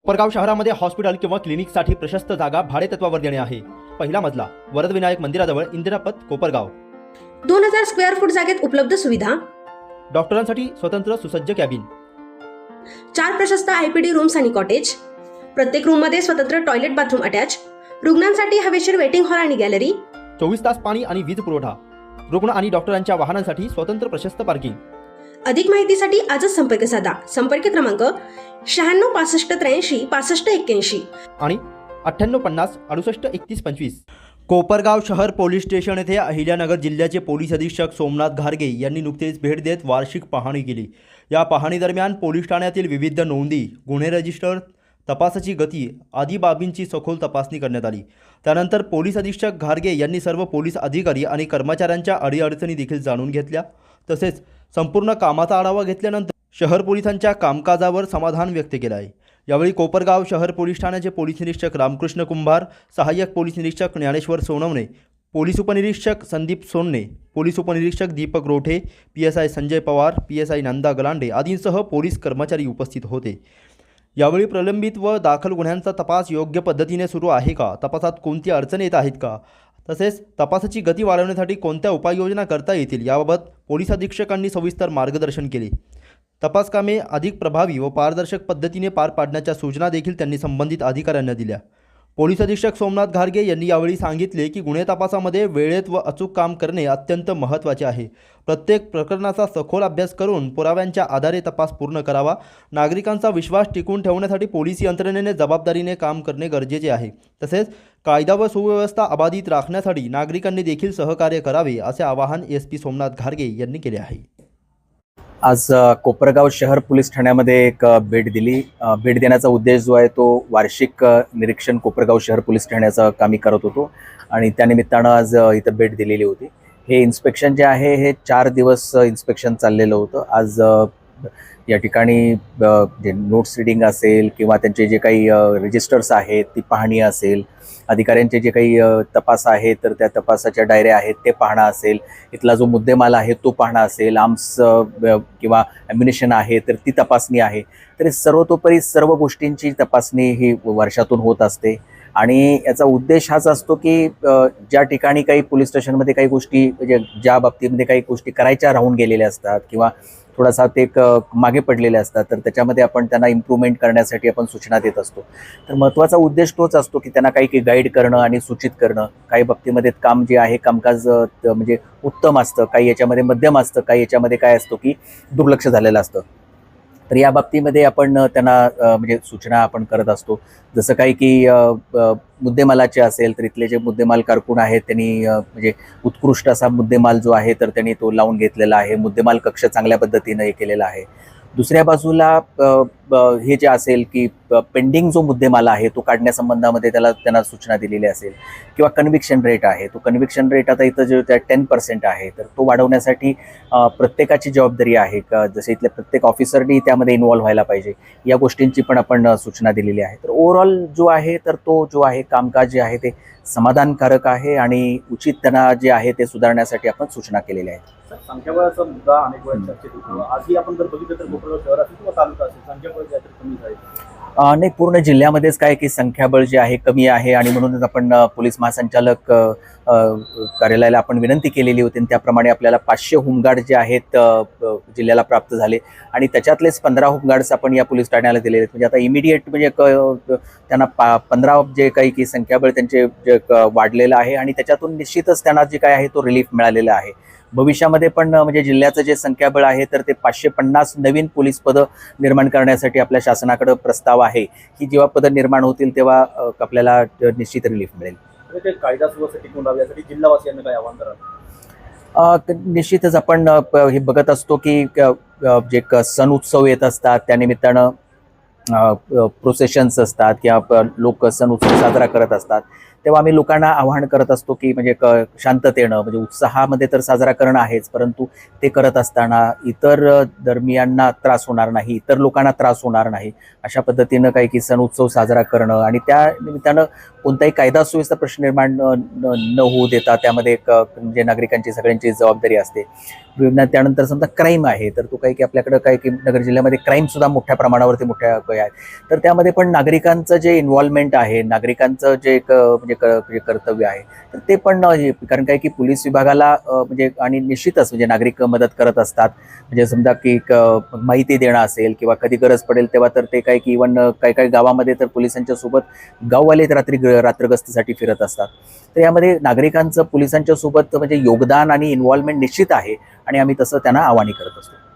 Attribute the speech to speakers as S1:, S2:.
S1: कोपरगाव शहरामध्ये हॉस्पिटल किंवा क्लिनिकसाठी प्रशस्त जागा भाडेतत्वावर देणे आहे। पहिला मजला वरदविनायक मंदिराजवळ इंदिरापथ कोपरगाव।
S2: 2000 स्क्वेअर फूट जागेत उपलब्ध सुविधा,
S1: डॉक्टरांसाठी स्वतंत्र सुसज्ज कॅबिन,
S2: 4 प्रशस्त आयपीडी रूम्स आणि कॉटेज, प्रत्येक रूममध्ये स्वतंत्र टॉयलेट बाथरूम अटॅच, रुग्णांसाठी हवेशीर वेटिंग हॉल आणि गॅलरी,
S1: 24 तास पाणी आणि वीज पुरवठा, रुग्ण आणि डॉक्टरांच्या वाहनांसाठी स्वतंत्र प्रशस्त पार्किंग।
S2: अधिक माहितीसाठी आजच संपर्क साधा। संपर्क क्रमांक 96 65 83 65 81
S1: आणि 98 50 68 31 25। कोपरगाव शहर पोलीस स्टेशन येथे अहिल्यानगर जिल्ह्याचे पोलीस अधीक्षक सोमनाथ घारगे यांनी नुकतेच भेट देत वार्षिक पाहणी केली। या पाहणीदरम्यान पोलीस ठाण्यातील विविध नोंदी, गुन्हे रजिस्टर, तपासाची गती आदी बाबींची सखोल तपासणी करण्यात आली। त्यानंतर पोलीस अधीक्षक घारगे यांनी सर्व पोलीस अधिकारी आणि कर्मचाऱ्यांच्या अडीअडचणी देखील जाणून घेतल्या। तसेच संपूर्ण कामाचा आढावा घेतल्यानंतर शहर पोलिसांच्या कामकाजावर समाधान व्यक्त केले आहे। यावेळी कोपरगाव शहर पोलीस ठाण्याचे पोलीस निरीक्षक रामकृष्ण कुंभार, सहाय्यक पोलीस निरीक्षक ज्ञानेश्वर सोनवणे, पोलीस उपनिरीक्षक संदीप सोन्ने, पोलीस उपनिरीक्षक दीपक रोठे, PSI संजय पवार, PSI नंदा गलांडे आदींसह पोलीस कर्मचारी उपस्थित होते। यावेळी प्रलंबित व दाखल गुन्ह्यांचा तपास योग्य पद्धतीने सुरू आहे का, तपासात कोणती अडचण येत आहेत का, तसेच तपासाची गती वाढवण्यासाठी कोणत्या उपाययोजना करता येतील याबाबत पोलीस अधीक्षकांनी सविस्तर मार्गदर्शन केले। तपास कामे अधिक प्रभावी व पारदर्शक पद्धतीने पार पाडण्याच्या सूचना देखील त्यांनी संबंधित अधिकाऱ्यांना दिल्या। पोलीस अधीक्षक सोमनाथ घारगे यांनी यावेळी सांगितले की गुन्हे तपासामध्ये वेळेत व अचूक काम करणे अत्यंत महत्त्वाचे आहे। प्रत्येक प्रकरणाचा सखोल अभ्यास करून पुराव्यांच्या आधारे तपास पूर्ण करावा। नागरिकांचा विश्वास टिकवून ठेवण्यासाठी पोलीस यंत्रणेने जबाबदारीने काम करणे गरजेचे आहे। तसेच कायदा व सुव्यवस्था अबाधित राखण्यासाठी नागरिकांनी देखील सहकार्य करावे असे आवाहन SP सोमनाथ घारगे यांनी केले आहे।
S3: आज कोपरगाव शहर पोलीस ठाण्यामध्ये एक भेट दिली। भेट देण्याचा उद्देश जो आहे तो वार्षिक निरीक्षण कोपरगाव शहर पोलीस ठाण्याचं कामी करत होतो आणि त्यानिमित्तानं आज इथं भेट दिलेली होती। हे इन्स्पेक्शन जे आहे हे 4 दिवस इन्स्पेक्शन चाललेलं होतं। आज या ठिकाणी जे नोट्स रीडिंग असेल किंवा त्यांचे जे काही रजिस्टर्स आहेत ती पाहणी असेल, अधिकाऱ्यांचे जे काही तपास आहे तर त्या तपासाच्या डायऱ्या आहेत ते पाहणं असेल, इथला जो मुद्देमाल आहे तो पाहणं असेल, आर्म्स किंवा ॲम्युनिशन आहे तर ती तपासणी आहे। तर सर्वतोपरी सर्व गोष्टींची तपासणी ही वर्षातून होत असते आणि याचा उद्देश हाच असतो की ज्या ठिकाणी काही पोलीस स्टेशनमध्ये काही गोष्टी म्हणजे ज्या बाबतीमध्ये काही गोष्टी करायच्या राहून गेलेल्या असतात किंवा थोडासा ते मागे पडलेले असतात तर त्याच्यामध्ये आपण त्यांना इम्प्रूव्हमेंट करण्यासाठी आपण सूचना देत असतो। तर महत्त्वाचा उद्देश तोच असतो की त्यांना काही गाईड करणं आणि सूचित करणं। काही बाबतीमध्ये काम जे आहे कामकाज म्हणजे उत्तम असतं, काही याच्यामध्ये मध्यम असतं, काही याच्यामध्ये काय असतो की दुर्लक्ष झालेलं असतं। तर या बाबतीमध्ये आपण त्यांना म्हणजे सूचना आपण करत असतो। जसं काही की मुद्देमालाचे असेल तर इथले जे मुद्देमाल कारकून आहेत त्यांनी म्हणजे उत्कृष्ट असा मुद्देमाल जो आहे तर त्यांनी तो लावून घेतलेला आहे। मुद्देमाल कक्ष चांगल्या पद्धतीनं हे केलेला आहे। दुसऱ्या बाजूला हे जे असेल की पेंडिंग जो मुद्देमाल आहे तो काढण्यासंबंधामध्ये त्यांना सूचना दिलेली असेल किंवा कन्व्हिक्शन रेट आहे तो कन्व्हिक्शन रेट आता इथं जो 10% आहे तर तो वाढवण्यासाठी प्रत्येकाची जबाबदारी आहे का, जसे इथल्या प्रत्येक ऑफिसरनी त्यामध्ये इन्व्हॉल्व्ह व्हायला पाहिजे, या गोष्टींची पण आपण सूचना दिलेली आहे। तर ओव्हरऑल जो आहे तर तो जो आहे कामकाज जे आहे ते समाधानकारक आहे आणि उचित त्यांना जे आहे ते सुधारण्यासाठी आपण सूचना केलेल्या आहेत।
S4: संख्याबळाचा मुद्दा अनेक वेळा चर्चेत होतो। आजही आपण जर बघितलं तर कोपरगाव शहर असेल किंवा तालुका असेल संख्याबळ जे आहे कमी आहे।
S3: नाही, पूर्ण जिल्ह्यामध्येच काय की संख्याबळ जे आहे कमी आहे आणि म्हणूनच आपण पोलीस महासंचालक कार्यालयाला आपण विनंती केलेली होती। त्याप्रमाणे आपल्याला 500 होमगार्ड जे आहेत जिल्ह्याला प्राप्त झाले आणि त्याच्यातलेच 15 होमगार्ड्स आपण या पोलीस ठाण्याला दिलेले आहेत। म्हणजे आता इमिडिएट म्हणजे त्यांना 15 जे काही की संख्याबळ त्यांचे वाढलेलं आहे आणि त्याच्यातून निश्चितच त्यांना जे काय आहे तो रिलीफ मिळालेला आहे। भविष्यामध्ये पण म्हणजे जिल्ह्याचं जे संख्याबळ आहे तर ते 550 नवीन पोलीस पदं निर्माण करण्यासाठी आपल्या शासनाकडे प्रस्ताव आहे की जेव्हा पदं निर्माण होतील तेव्हा आपल्याला निश्चित रिलीफ मिळेल।
S4: कायदा सुव्यवस्था टिकवून राहावी यासाठी जिल्हावासियांना काय आवाहन कराल?
S3: निश्चितच आपण हे बघत असतो की जे सण उत्सव येत असतात त्यानिमित्तानं प्रोसेशन्स असतात किंवा लोक सण उत्सव साजरा करत असतात तेव्हा आम्ही लोकांना आवाहन करत असतो की म्हणजे शांततेनं म्हणजे उत्साहामध्ये तर साजरा करणं आहेच, परंतु ते करत असताना इतर धर्मियांना त्रास होणार नाही, इतर लोकांना त्रास होणार नाही अशा पद्धतीनं काही की सण उत्सव साजरा करणं आणि त्या निमित्तानं कोणताही कायदा सुव्यवस्था प्रश्न निर्माण न होऊ देता त्यामध्ये म्हणजे नागरिकांची सगळ्यांची जबाबदारी असते। त्यानंतर समजा क्राईम आहे तर तो काही की आपल्याकडे काही की नगर जिल्ह्यामध्ये क्राईम सुद्धा मोठ्या प्रमाणावरती मोठ्या कारवाया आहेत. तर त्यामध्ये पण नागरिकांचं जे इन्व्हॉल्वमेंट आहे, नागरिकांचं जे एक म्हणजे कर्तव्य आहे, तर ते पण कारण काय की पोलीस विभागाला म्हणजे आणि निश्चितच म्हणजे नागरिक मदत करत असतात. म्हणजे समजा की माहिती देणं असेल किंवा कधी गरज पडेल तेव्हा तर ते काय की इव्हन काही गावामध्ये तर पोलिसांच्या सोबत गाववाले रात्रगस्तीसाठी फिरत असतात. तर यामध्ये नागरिकांचं पोलिसांच्या सोबत म्हणजे योगदान आणि इन्व्हॉल्वमेंट निश्चित आहे आणि आम्ही तसं त्यांना आवाहन करत असतो.